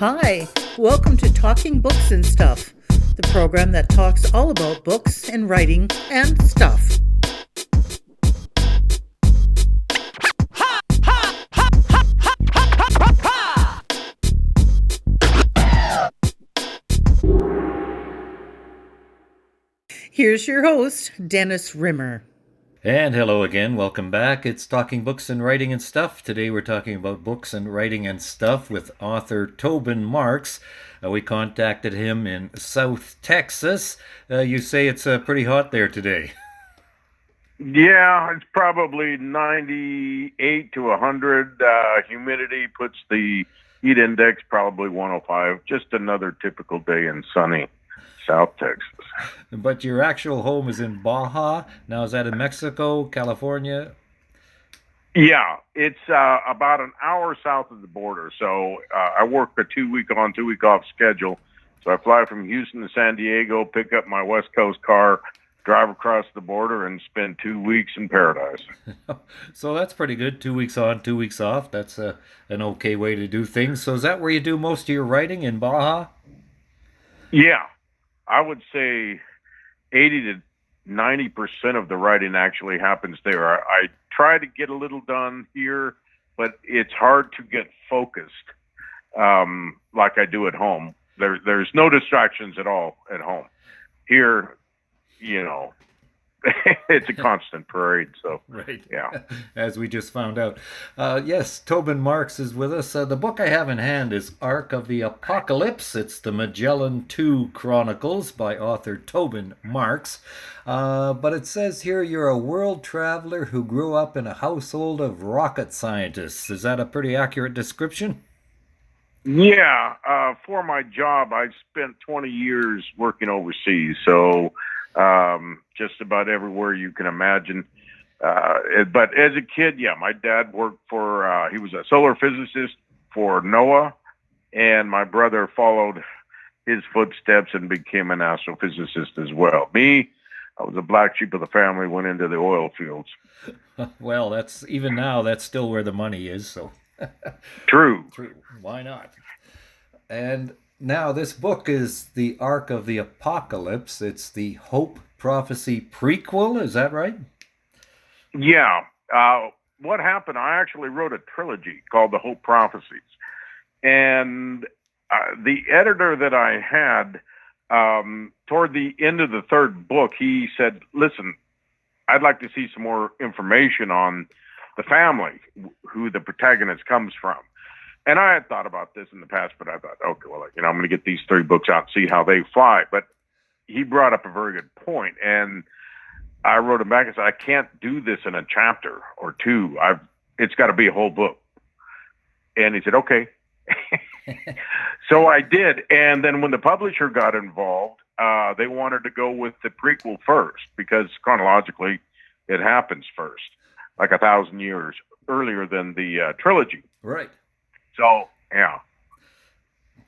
Hi, welcome to Talking Books and Stuff, the program that talks all about books and writing and stuff. Here's your host, Dennis Rimmer. And hello again, welcome back. It's Talking Books and Writing and Stuff. Today we're talking about books and writing and stuff with author Tobin Marks. We contacted him in South Texas. You say it's pretty hot there today. Yeah, it's probably 98 to 100. Humidity puts the heat index probably 105. Just another typical day in sunny South Texas. But your actual home is in Baja. Now, is that in Mexico, California? Yeah, it's about an hour south of the border. So I work a 2-week on, 2-week off schedule. So I fly from Houston to San Diego, pick up my West Coast car, drive across the border, and spend 2 weeks in paradise. So that's pretty good. 2 weeks on, 2 weeks off. That's an okay way to do things. So is that where you do most of your writing, in Baja? Yeah, I would say 80 to 90% of the writing actually happens there. I try to get a little done here, but it's hard to get focused like I do at home. There's no distractions at all at home. Here, it's a constant parade. So, right. Yeah. As we just found out. Yes, Tobin Marks is with us. The book I have in hand is Ark of the Apocalypse. It's the Magellan 2 Chronicles by author Tobin Marks. But it says here you're a world traveler who grew up in a household of rocket scientists. Is that a pretty accurate description? Yeah. For my job, I spent 20 years working overseas. So, just about everywhere you can imagine. But as a kid, yeah, my dad worked for, he was a solar physicist for NOAA, and my brother followed his footsteps and became an astrophysicist as well. Me, I was a black sheep of the family, went into the oil fields. Well, even now, that's still where the money is, so. True. Why not? And now, this book is the Ark of the Apocalypse. It's the Hope Prophecy prequel. Is that right? Yeah. What happened, I actually wrote a trilogy called The Hope Prophecies. And the editor that I had, toward the end of the third book, he said, listen, I'd like to see some more information on the family, who the protagonist comes from. And I had thought about this in the past, but I thought, okay, well, I'm going to get these 3 books out and see how they fly. But he brought up a very good point, and I wrote him back and said, I can't do this in a chapter or 2. It's got to be a whole book. And he said, okay. So I did. And then when the publisher got involved, they wanted to go with the prequel first, because chronologically it happens first, like 1,000 years earlier than the trilogy. Right. So, yeah.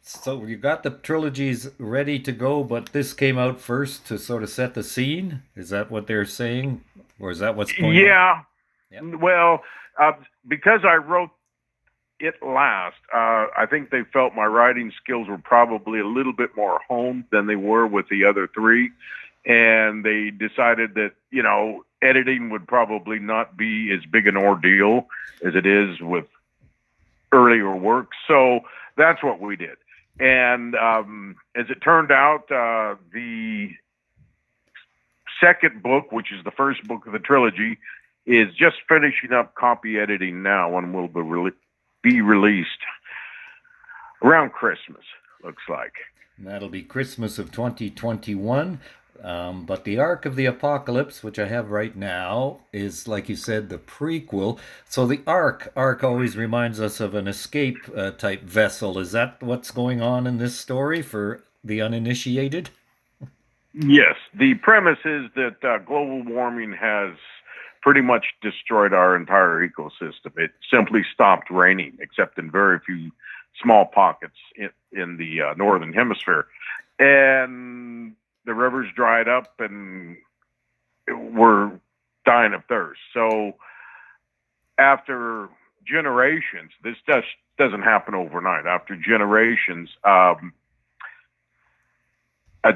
So you got the trilogies ready to go, but this came out first to sort of set the scene? Is that what they're saying? Or is that what's going on? Yeah. Yep. Well, because I wrote it last, I think they felt my writing skills were probably a little bit more honed than they were with the other 3. And they decided that, editing would probably not be as big an ordeal as it is with earlier work. So that's what we did. And as it turned out, the second book, which is the first book of the trilogy, is just finishing up copy editing now and will be released around Christmas, looks like. And that'll be Christmas of 2021. But the Ark of the Apocalypse, which I have right now, is, like you said, the prequel. So the Ark always reminds us of an escape type vessel. Is that what's going on in this story for the uninitiated? Yes. The premise is that global warming has pretty much destroyed our entire ecosystem. It simply stopped raining, except in very few small pockets in the northern hemisphere. And the rivers dried up and we're dying of thirst. So after generations, this just doesn't happen overnight. After generations, a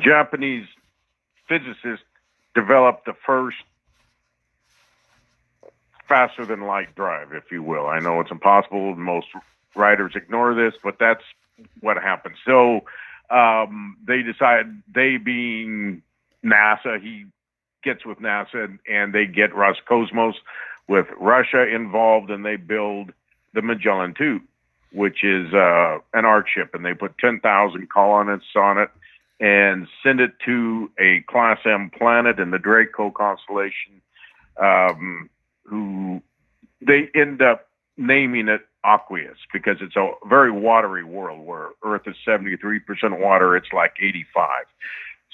Japanese physicist developed the first faster than light drive, if you will. I know it's impossible. Most writers ignore this, but that's what happened. So they decide, they being NASA, he gets with NASA and they get Roscosmos with Russia involved, and they build the Magellan 2, which is an arc ship, and they put 10,000 colonists on it and send it to a Class M planet in the Draco constellation, who they end up naming it Aqueous because it's a very watery world where Earth is 73% water. It's like 85.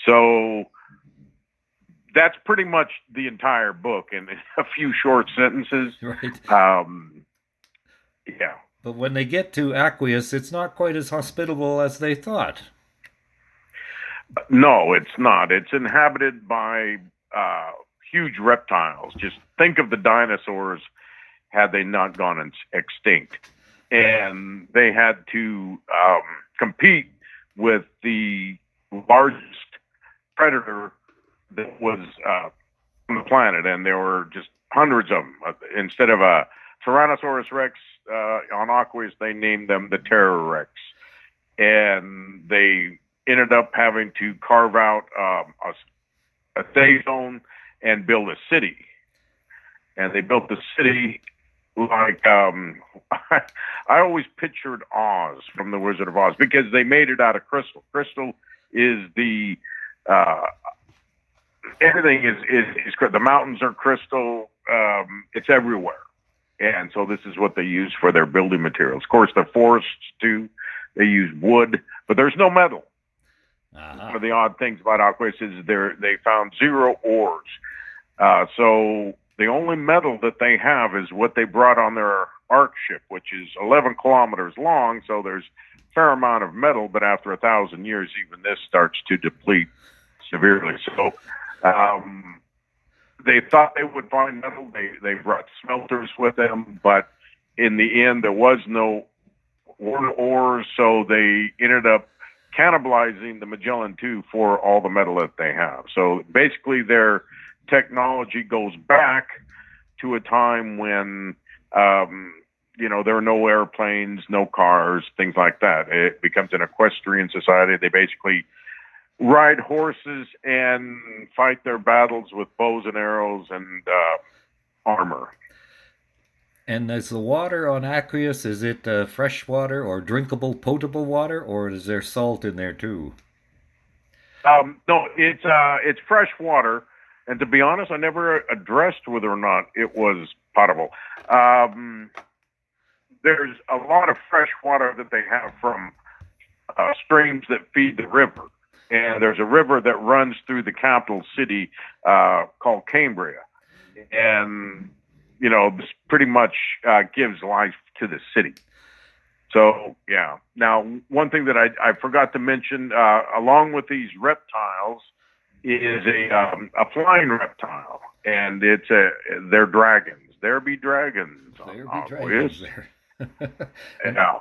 So that's pretty much the entire book in a few short sentences. Right. Yeah. But when they get to Aqueous, it's not quite as hospitable as they thought. No, it's not. It's inhabited by huge reptiles. Just think of the dinosaurs had they not gone extinct. And they had to compete with the largest predator that was on the planet. And there were just hundreds of them. Instead of a Tyrannosaurus Rex on Aqueous, they named them the Terror Rex. And they ended up having to carve out a safe zone and build a city. And they built the city like I always pictured Oz from The Wizard of Oz because they made it out of crystal. Crystal is the everything is the mountains are crystal. It's everywhere, and so this is what they use for their building materials. Of course, the forests too. They use wood, but there's no metal. One of the odd things about Aqueous is they found 0 ores. So the only metal that they have is what they brought on their arc ship, which is 11 kilometers long. So there's a fair amount of metal, but after 1,000 years, even this starts to deplete severely. So they thought they would find metal. They brought smelters with them, but in the end, there was no ores. So they ended up cannibalizing the Magellan 2 for all the metal that they have. So basically their technology goes back to a time when, there are no airplanes, no cars, things like that. It becomes an equestrian society. They basically ride horses and fight their battles with bows and arrows and armor. And is the water on Aqueous, is it fresh water or drinkable, potable water, or is there salt in there too? No, it's fresh water. And to be honest, I never addressed whether or not it was potable. There's a lot of fresh water that they have from streams that feed the river. And there's a river that runs through the capital city called Cambria. And this pretty much gives life to the city. So, yeah. Now, one thing that I forgot to mention, along with these reptiles, is a flying reptile, and they're dragons. There be dragons. There be dragons there. Yeah.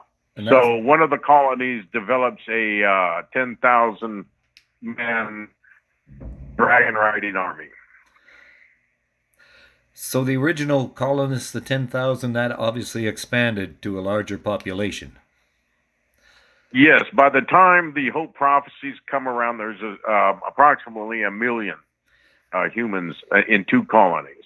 So one of the colonies develops a 10,000-man dragon riding army. So the original colonists, the 10,000, that obviously expanded to a larger population. Yes, by the time the Hope prophecies come around, there's approximately 1 million humans in 2 colonies.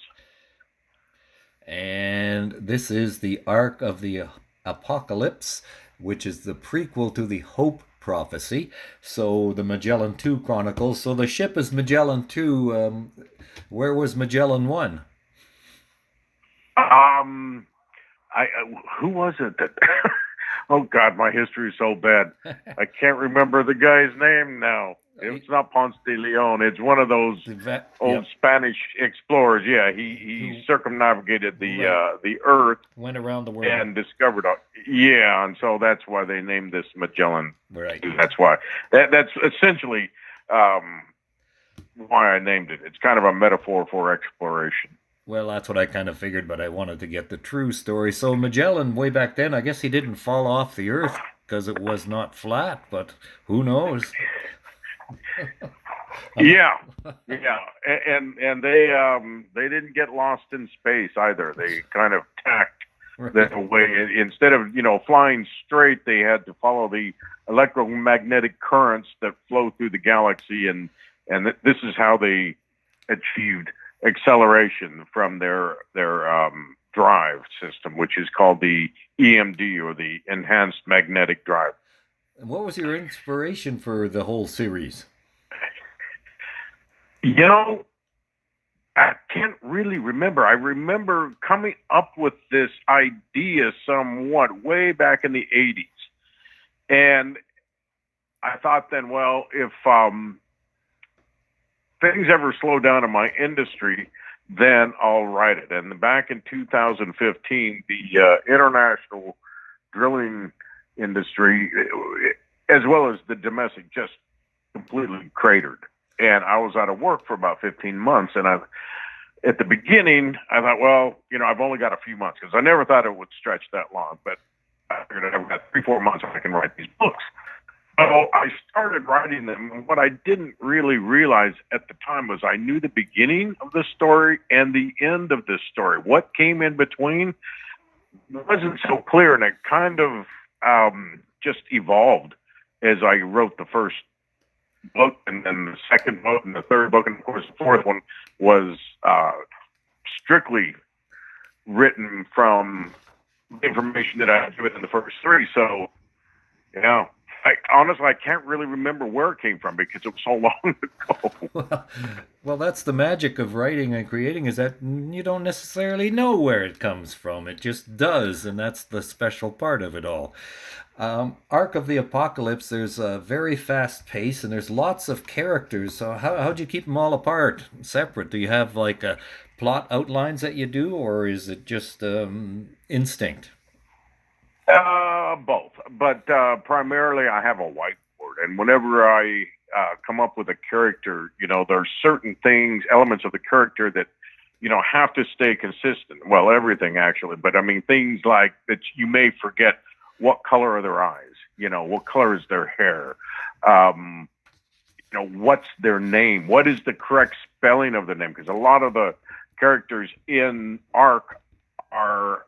And this is the Ark of the Apocalypse, which is the prequel to the Hope prophecy. So the Magellan 2 chronicles. So the ship is Magellan 2. Where was Magellan 1? Who was it that? Oh God, my history is so bad. I can't remember the guy's name now. It's not Ponce de Leon. It's one of those old Spanish explorers. Yeah, he circumnavigated the Earth, went around the world, and discovered. Yeah, and so that's why they named this Magellan. Right. That's why. That's essentially why I named it. It's kind of a metaphor for exploration. Well, that's what I kind of figured, but I wanted to get the true story. So Magellan, way back then, I guess he didn't fall off the Earth because it was not flat, but who knows? Yeah, yeah, and they didn't get lost in space either. They kind of tacked that away. Instead of flying straight, they had to follow the electromagnetic currents that flow through the galaxy, and this is how they achieved acceleration from their drive system, which is called the EMD, or the Enhanced Magnetic Drive. And what was your inspiration for the whole series? I can't really remember. I remember coming up with this idea somewhat way back in the 80s. And I thought then, well, if things ever slow down in my industry, then I'll write it. And back in 2015, the international drilling industry, as well as the domestic, just completely cratered. And I was out of work for about 15 months. And at the beginning, I thought, well, I've only got a few months, because I never thought it would stretch that long. But I figured I've got 3-4 months I can write these books. So I started writing them. And what I didn't really realize at the time was I knew the beginning of the story and the end of the story. What came in between wasn't so clear, and it kind of just evolved as I wrote the first book, and then the second book, and the third book, and of course the fourth one was strictly written from information that I had given in the first three. So, honestly, I can't really remember where it came from because it was so long ago. Well, that's the magic of writing and creating, is that you don't necessarily know where it comes from. It just does, and that's the special part of it all. Arc of the Apocalypse, there's a very fast pace, and there's lots of characters. So how'd you keep them all apart, separate? Do you have like plot outlines that you do, or is it just instinct? Both, but primarily I have a whiteboard, and whenever I come up with a character, there's certain things, elements of the character that have to stay consistent. Well, everything actually, but I mean things like that you may forget. What color are their eyes? What color is their hair? What's their name? What is the correct spelling of the name? Because a lot of the characters in Arc are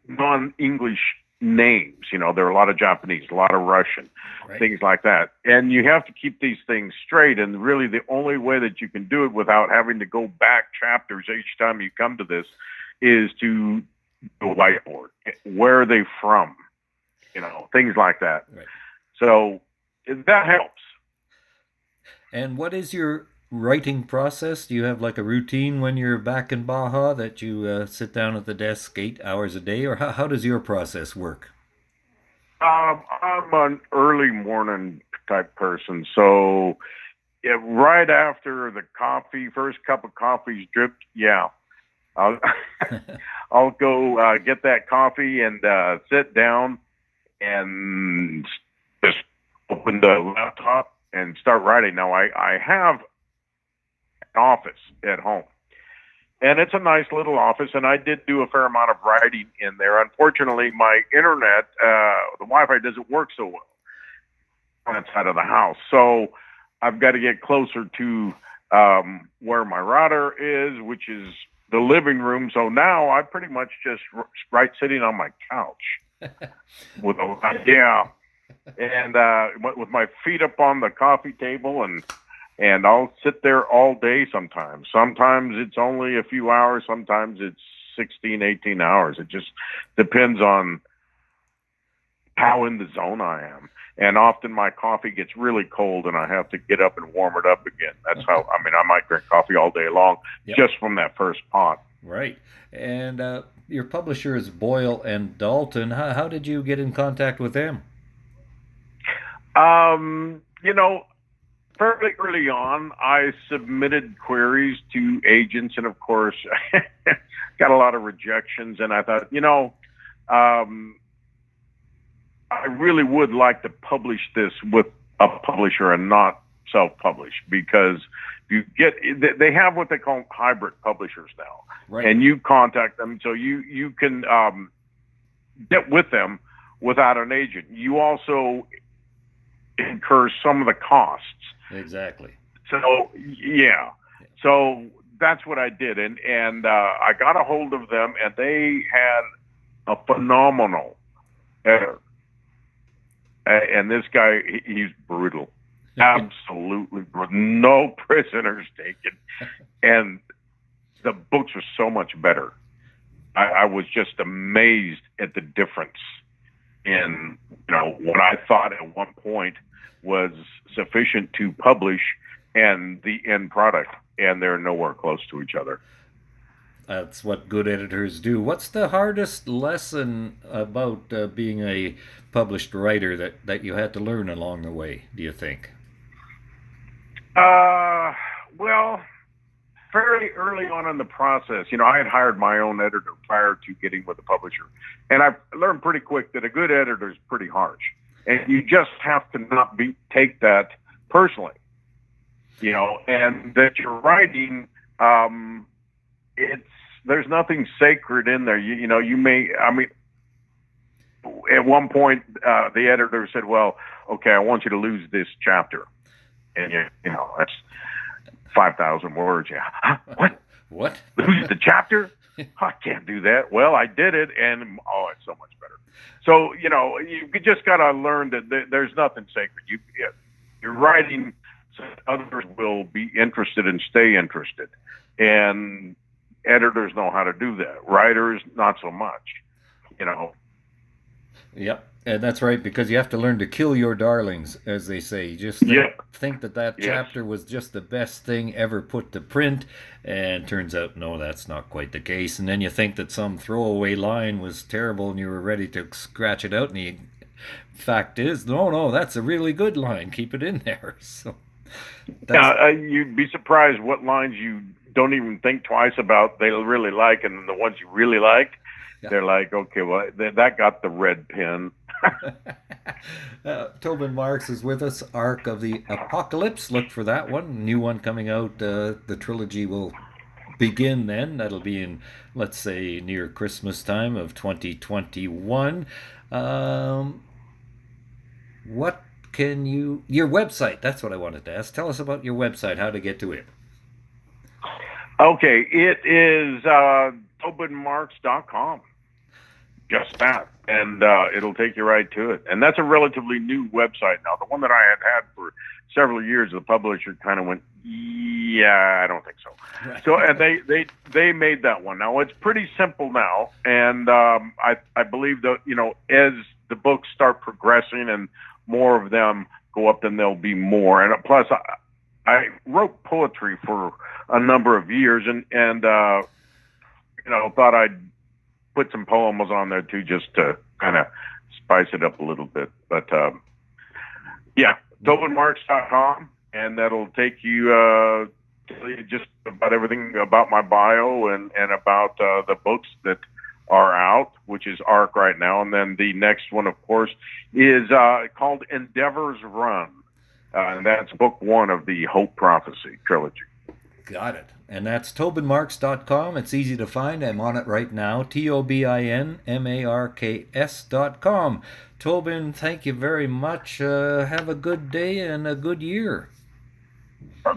non-English names. There are a lot of Japanese, a lot of Russian, right, things like that. And you have to keep these things straight. And really the only way that you can do it without having to go back chapters each time you come to this is to do a whiteboard. Where are they from? Things like that. Right. So that helps. And what is your writing process? Do you have like a routine when you're back in Baja that you sit down at the desk 8 hours a day, or how does your process work? I'm an early morning type person. So right after the first cup of coffee's dripped, I'll go get that coffee and sit down and just open the laptop and start writing. Now, I have an office at home, and it's a nice little office, and I did do a fair amount of writing in there. Unfortunately, my internet, the Wi-Fi doesn't work so well on that side of the house, so I've got to get closer to where my router is, which is the living room. So now I pretty much just write sitting on my couch with with my feet up on the coffee table, and I'll sit there all day sometimes. Sometimes it's only a few hours, sometimes it's 16, 18 hours. It just depends on how in the zone I am. And often my coffee gets really cold and I have to get up and warm it up again. That's how, I might drink coffee all day long, yep, just from that first pot. Right. And your publisher is Boyle and Dalton. How did you get in contact with them? Fairly early on, I submitted queries to agents, and of course, got a lot of rejections. And I thought, I really would like to publish this with a publisher and not self-publish, because they have what they call hybrid publishers now, right. And you contact them, so you can get with them without an agent. You also incur some of the costs. Exactly. So yeah, so that's what I did, and I got a hold of them, and they had a phenomenal editor. And this guy, he's brutal. Absolutely brutal. No prisoners taken. And the books are so much better. I was just amazed at the difference in, what I thought at one point was sufficient to publish and the end product. And they're nowhere close to each other. That's what good editors do. What's the hardest lesson about being a published writer that you had to learn along the way, do you think? Well, fairly early on in the process, I had hired my own editor prior to getting with the publisher. And I learned pretty quick that a good editor is pretty harsh. And you just have to not take that personally, and that you're writing, there's nothing sacred in there. At one point, the editor said, well, okay, I want you to lose this chapter. And, that's 5,000 words. Yeah. Huh? What? What? Lose the chapter? I can't do that. Well, I did it, and, it's so much better. So, you just got to learn that there's nothing sacred. You're writing so others will be interested and stay interested. And editors know how to do that. Writers, not so much, Yep, and that's right, because you have to learn to kill your darlings, as they say. You just think that chapter was just the best thing ever put to print, and turns out, no, that's not quite the case. And then you think that some throwaway line was terrible and you were ready to scratch it out, and the fact is, no, that's a really good line. Keep it in there. So you'd be surprised what lines you don't even think twice about they'll really like, and the ones you really like, they're like, okay, well, that got the red pin. Tobin Marks is with us. Ark of the Apocalypse. Look for that one. New one coming out. The trilogy will begin then. That'll be in, let's say, near Christmas time of 2021. What can your website, that's what I wanted to ask. Tell us about your website, how to get to it. Okay, it is tobinmarks.com. Just that. And it'll take you right to it. And that's a relatively new website now. The one that I had for several years, the publisher kind of went, yeah, I don't think so. Right. So, and they made that one. Now, it's pretty simple now. And I believe that, as the books start progressing and more of them go up, then there'll be more. And plus, I wrote poetry for a number of years and thought I'd put some poems on there too, just to kind of spice it up a little bit. But tobinmarks.com, and that'll take you just about everything about my bio and about the books that are out, which is Ark right now. And then the next one, of course, is called Endeavor's Run. And that's book one of the Hope Prophecy trilogy. Got it. And that's tobinmarks.com. It's easy to find. I'm on it right now. TOBINMARKS.com. Tobin, thank you very much. Have a good day and a good year.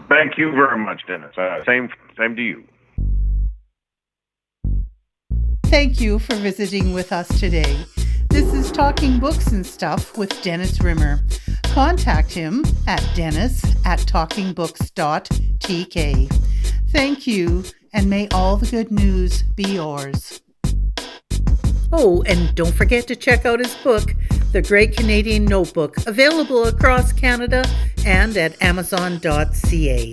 Thank you very much, Dennis. Same to you. Thank you for visiting with us today. This is Talking Books and Stuff with Dennis Rimmer. Contact him at dennis@talkingbooks.tk. Thank you, and may all the good news be yours. Oh, and don't forget to check out his book, The Great Canadian Notebook, available across Canada and at amazon.ca.